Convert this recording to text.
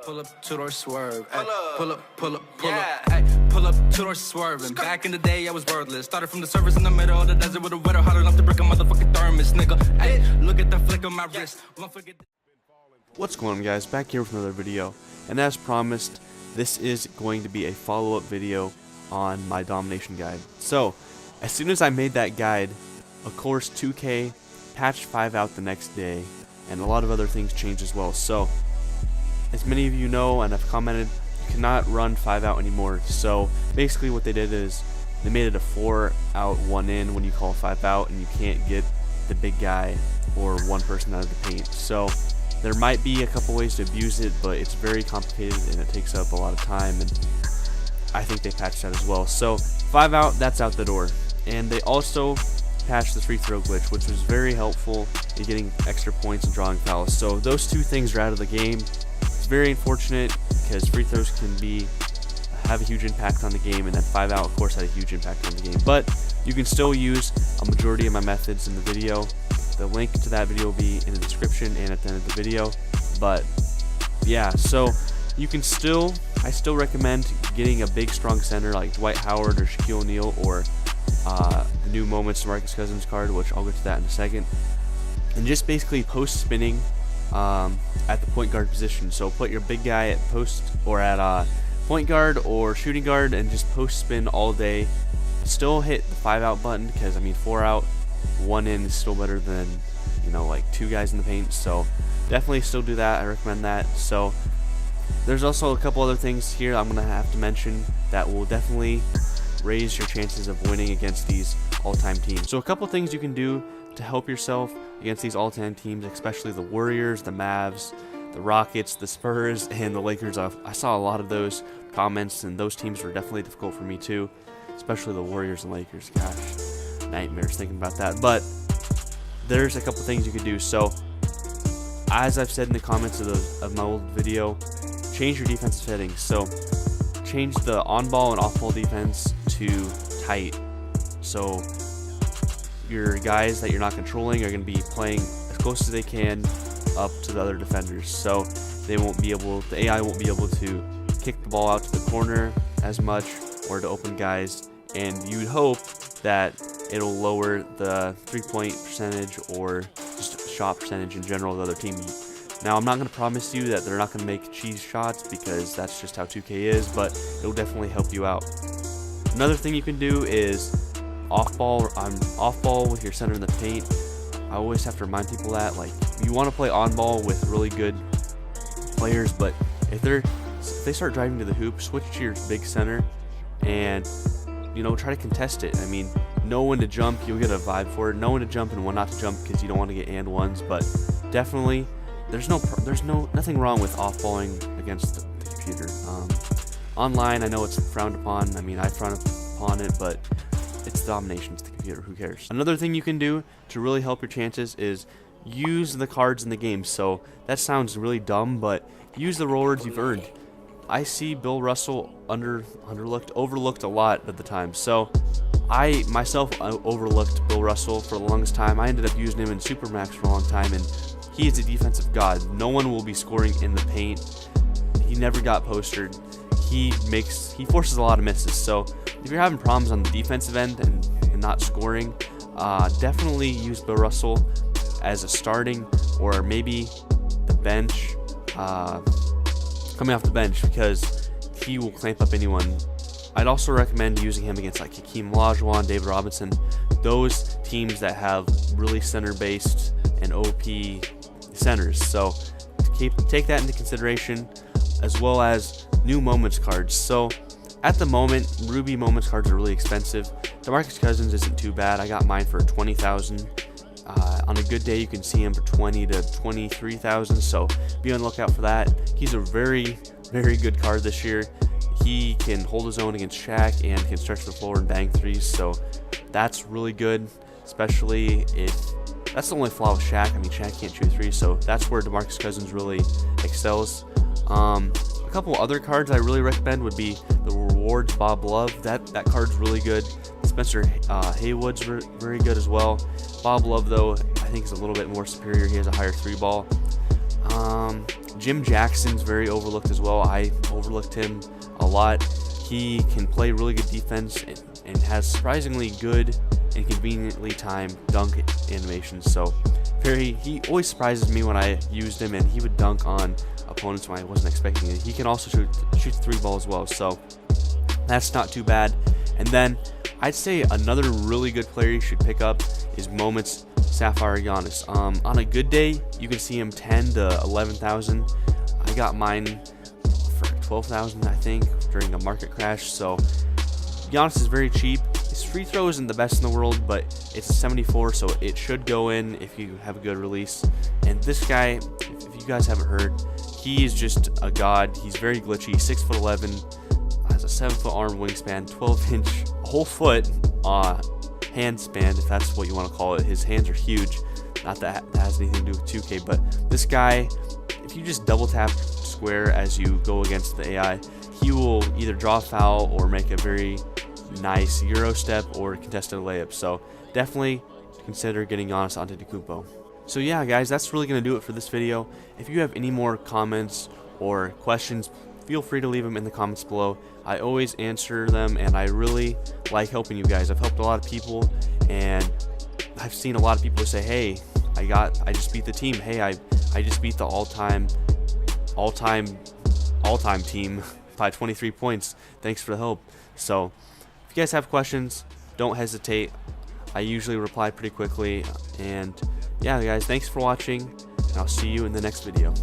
Pull up, two-door swerve. Ay, pull up. Ay, pull up, two-door swerving. Back in the day, I was wordless. Started from the service in the middle of the desert with a wetter, hot enough to break a motherfucking thermos, nigga. Ay, look at the flick of my wrist. Won't forget. What's going on, guys? Back here with another video, and as promised, this is going to be a follow-up video on my domination guide. So, as soon as I made that guide, of course 2K patched 5 out the next day, and a lot of other things changed as well. So, as many of you know and have commented, you cannot run 5 out anymore. So basically what they did is they made it a 4 out 1 in when you call 5 out, and you can't get the big guy or one person out of the paint. So there might be a couple ways to abuse it, but it's very complicated and it takes up a lot of time, and I think they patched that as well. So 5 out, that's out the door. And they also patched the free throw glitch, which was very helpful in getting extra points and drawing fouls. So those two things are out of the game. It's very unfortunate because free throws can have a huge impact on the game, and then 5 out of course had a huge impact on the game. But you can still use a majority of my methods in the video. The link to that video will be in the description and at the end of the video. But yeah, so you can I still recommend getting a big strong center like Dwight Howard or Shaquille O'Neal, or the new Moments DeMarcus Cousins card, which I'll get to that in a second. And just basically post spinning at the point guard position. So put your big guy at post or at point guard or shooting guard, and just post spin all day. Still hit the 5 out button, because I mean 4 out 1 in is still better than, you know, like 2 guys in the paint. So definitely still do that. I recommend that. So there's also a couple other things here I'm gonna have to mention that will definitely raise your chances of winning against these all-time teams. So a couple things you can do to help yourself against these all-time teams, especially the Warriors, the Mavs, the Rockets, the Spurs, and the Lakers. I saw a lot of those comments, and those teams were definitely difficult for me too, especially the Warriors and Lakers. Gosh, nightmares thinking about that. But there's a couple things you could do. So as I've said in the comments of my old video, change your defensive settings. So change the on-ball and off-ball defense to tight. So your guys that you're not controlling are going to be playing as close as they can up to the other defenders. So they won't be able, the AI won't be able to kick the ball out to the corner as much or to open guys. And you'd hope that it'll lower the 3-point percentage or just shot percentage in general of the other team. Now, I'm not going to promise you that they're not going to make cheese shots, because that's just how 2K is, but it'll definitely help you out. Another thing you can do is off-ball with your center in the paint. I always have to remind people that, like, you want to play on-ball with really good players, but if they start driving to the hoop, switch to your big center and, you know, try to contest it. I mean, know when to jump, you'll get a vibe for it. Know when to jump and when not to jump, because you don't want to get and ones, but definitely there's nothing wrong with off-balling against the computer. Online, I know it's frowned upon. I mean, I frown upon it, but it's domination. It's the computer. Who cares? Another thing you can do to really help your chances is use the cards in the game. So that sounds really dumb, but use the rewards you've earned. I see Bill Russell overlooked a lot at the time. So I myself overlooked Bill Russell for the longest time. I ended up using him in Supermax for a long time, and he is a defensive god. No one will be scoring in the paint. He never got postered. He forces a lot of misses. So if you're having problems on the defensive end and not scoring, definitely use Bill Russell as a starting, or maybe the bench, coming off the bench, because he will clamp up anyone. I'd also recommend using him against like Hakeem Olajuwon, David Robinson, those teams that have really center-based and OP centers. So take that into consideration, as well as new Moments cards. So at the moment, Ruby Moments cards are really expensive. DeMarcus Cousins isn't too bad. I got mine for 20,000. On a good day, you can see him for 20 to 23,000. So be on the lookout for that. He's a very, very good card this year. He can hold his own against Shaq and can stretch the floor and bang threes. So that's really good, especially if that's the only flaw with Shaq. I mean, Shaq can't shoot threes, so that's where DeMarcus Cousins really excels. A couple other cards I really recommend would be the Rewards Bob Love. That card's really good. Spencer Haywood's very good as well. Bob Love, though, I think is a little bit more superior. He has a higher 3-ball. Jim Jackson's very overlooked as well. I overlooked him a lot. He can play really good defense and has surprisingly good and conveniently timed dunk animations. So he always surprises me when I used him, and he would dunk on opponents when I wasn't expecting it. He can also shoot the 3 ball as well, so that's not too bad. And then I'd say another really good player you should pick up is Moments Sapphire Giannis. On a good day, you can see him 10 to 11,000. I got mine for 12,000, I think, during a market crash. So Giannis is very cheap. His free throw isn't the best in the world, but it's a 74, so it should go in if you have a good release. And this guy, if you guys haven't heard, he is just a god. He's very glitchy. 6'11", has a 7-foot arm wingspan, 12-inch whole foot hand span, if that's what you want to call it. His hands are huge. Not that that has anything to do with 2K, but this guy, if you just double tap square as you go against the AI, he will either draw a foul or make a very nice Euro step or contested layup. So definitely consider getting Giannis Antetokounmpo. So yeah, guys, that's really going to do it for this video. If you have any more comments or questions, feel free to leave them in the comments below. I always answer them, and I really like helping you guys. I've helped a lot of people, and I've seen a lot of people say, hey, I just beat the team. Hey, I just beat the all-time team by 23 points. Thanks for the help. So if you guys have questions, don't hesitate. I usually reply pretty quickly. And yeah, guys, thanks for watching, and I'll see you in the next video.